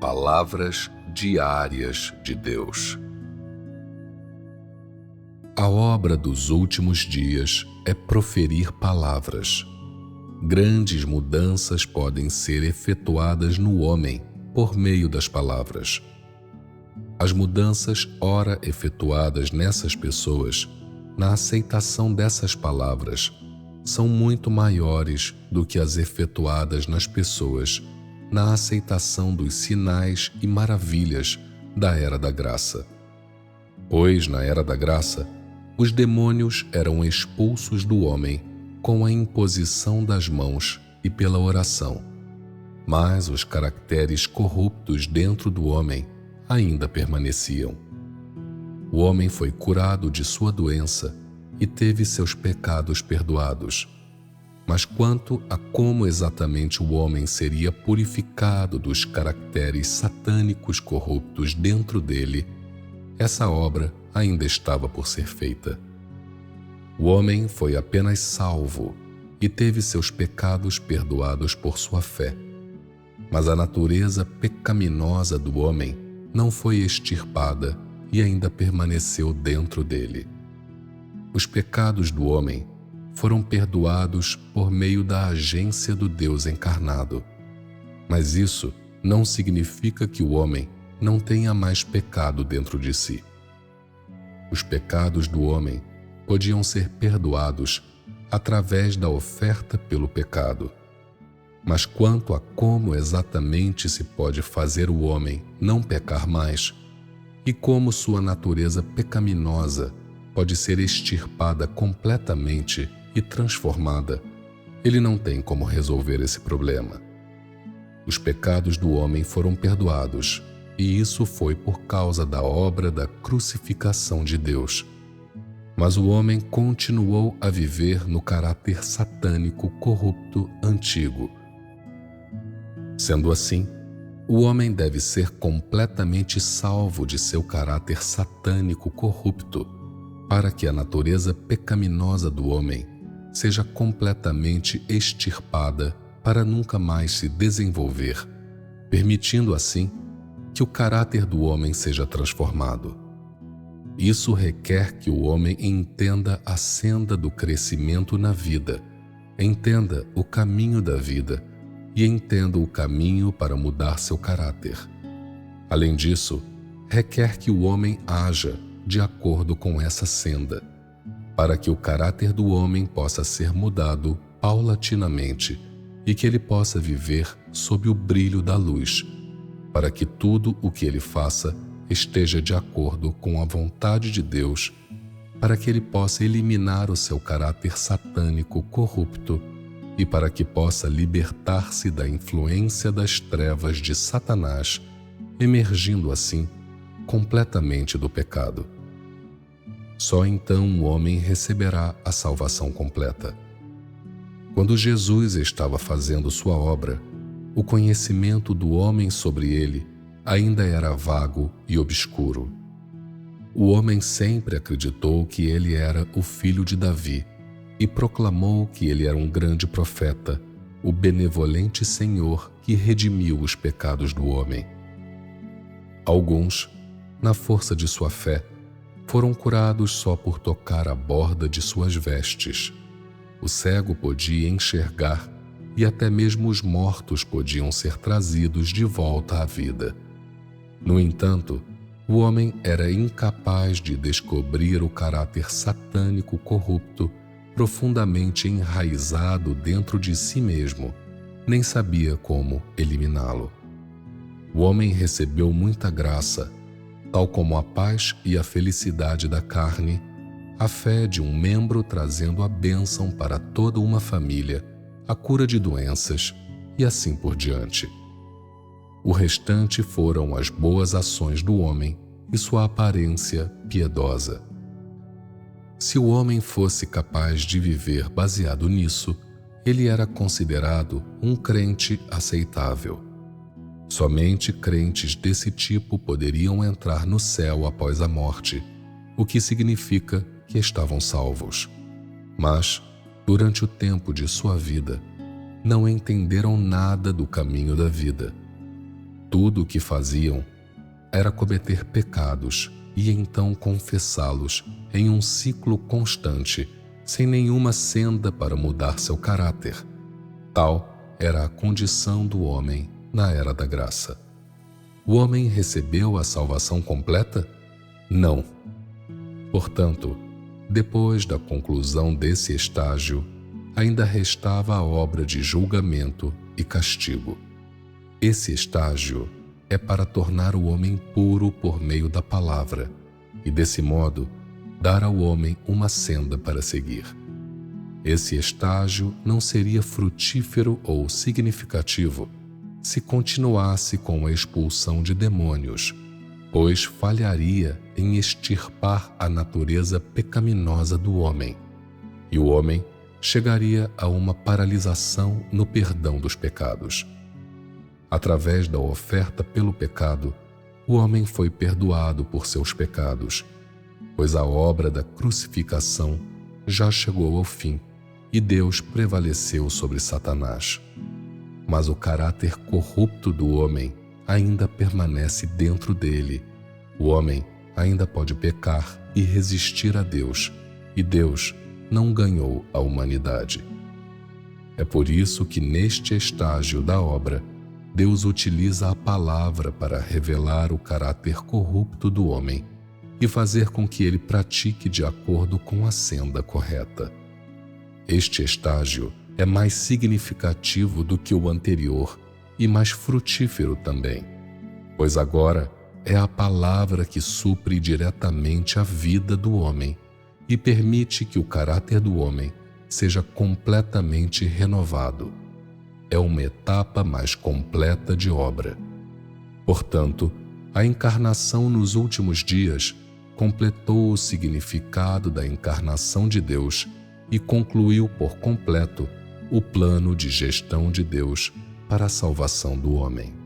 Palavras diárias de Deus. A obra dos últimos dias é proferir palavras. Grandes mudanças podem ser efetuadas no homem por meio das palavras. As mudanças ora efetuadas nessas pessoas, na aceitação dessas palavras, são muito maiores do que as efetuadas nas pessoas na aceitação dos sinais e maravilhas da Era da Graça. Pois, na Era da Graça, os demônios eram expulsos do homem com a imposição das mãos e pela oração, mas os caracteres corruptos dentro do homem ainda permaneciam. O homem foi curado de sua doença e teve seus pecados perdoados. Mas quanto a como exatamente o homem seria purificado dos caracteres satânicos corruptos dentro dele, essa obra ainda estava por ser feita. O homem foi apenas salvo e teve seus pecados perdoados por sua fé. Mas a natureza pecaminosa do homem não foi extirpada e ainda permaneceu dentro dele. Os pecados do homem foram perdoados por meio da agência do Deus encarnado. Mas isso não significa que o homem não tenha mais pecado dentro de si. Os pecados do homem podiam ser perdoados através da oferta pelo pecado. Mas quanto a como exatamente se pode fazer o homem não pecar mais, e como sua natureza pecaminosa pode ser extirpada completamente e transformada, ele não tem como resolver esse problema. Os pecados do homem foram perdoados, e isso foi por causa da obra da crucificação de Deus. Mas o homem continuou a viver no caráter satânico corrupto antigo. Sendo assim, o homem deve ser completamente salvo de seu caráter satânico corrupto, para que a natureza pecaminosa do homem seja completamente extirpada para nunca mais se desenvolver, permitindo assim que o caráter do homem seja transformado. Isso requer que o homem entenda a senda do crescimento na vida, entenda o caminho da vida e entenda o caminho para mudar seu caráter. Além disso, requer que o homem haja de acordo com essa senda, para que o caráter do homem possa ser mudado paulatinamente e que ele possa viver sob o brilho da luz, para que tudo o que ele faça esteja de acordo com a vontade de Deus, para que ele possa eliminar o seu caráter satânico corrupto e para que possa libertar-se da influência das trevas de Satanás, emergindo assim completamente do pecado. Só então o homem receberá a salvação completa. Quando Jesus estava fazendo sua obra, o conhecimento do homem sobre ele ainda era vago e obscuro. O homem sempre acreditou que ele era o filho de Davi e proclamou que ele era um grande profeta, o benevolente Senhor que redimiu os pecados do homem. Alguns, na força de sua fé, foram curados só por tocar a borda de suas vestes. O cego podia enxergar e até mesmo os mortos podiam ser trazidos de volta à vida. No entanto, o homem era incapaz de descobrir o caráter satânico corrupto profundamente enraizado dentro de si mesmo, nem sabia como eliminá-lo. O homem recebeu muita graça, tal como a paz e a felicidade da carne, a fé de um membro trazendo a bênção para toda uma família, a cura de doenças e assim por diante. O restante foram as boas ações do homem e sua aparência piedosa. Se o homem fosse capaz de viver baseado nisso, ele era considerado um crente aceitável. Somente crentes desse tipo poderiam entrar no céu após a morte, o que significa que estavam salvos. Mas, durante o tempo de sua vida, não entenderam nada do caminho da vida. tudo o que faziam era cometer pecados e então confessá-los em um ciclo constante, sem nenhuma senda para mudar seu caráter. Tal era a condição do homem na era da graça. O homem recebeu a salvação completa? Não. Portanto, depois da conclusão desse estágio, ainda restava a obra de julgamento e castigo. Esse estágio é para tornar o homem puro por meio da palavra e, desse modo, dar ao homem uma senda para seguir. Esse estágio não seria frutífero ou significativo se continuasse com a expulsão de demônios, pois falharia em extirpar a natureza pecaminosa do homem, e o homem chegaria a uma paralisação no perdão dos pecados. Através da oferta pelo pecado, o homem foi perdoado por seus pecados, pois a obra da crucificação já chegou ao fim e Deus prevaleceu sobre Satanás. Mas o caráter corrupto do homem ainda permanece dentro dele. O homem ainda pode pecar e resistir a Deus, e Deus não ganhou a humanidade. É por isso que neste estágio da obra, Deus utiliza a palavra para revelar o caráter corrupto do homem e fazer com que ele pratique de acordo com a senda correta. Este estágio é mais significativo do que o anterior e mais frutífero também, pois agora é a palavra que supre diretamente a vida do homem e permite que o caráter do homem seja completamente renovado. É uma etapa mais completa de obra. Portanto, a encarnação nos últimos dias completou o significado da encarnação de Deus e concluiu por completo o plano de gestão de Deus para a salvação do homem.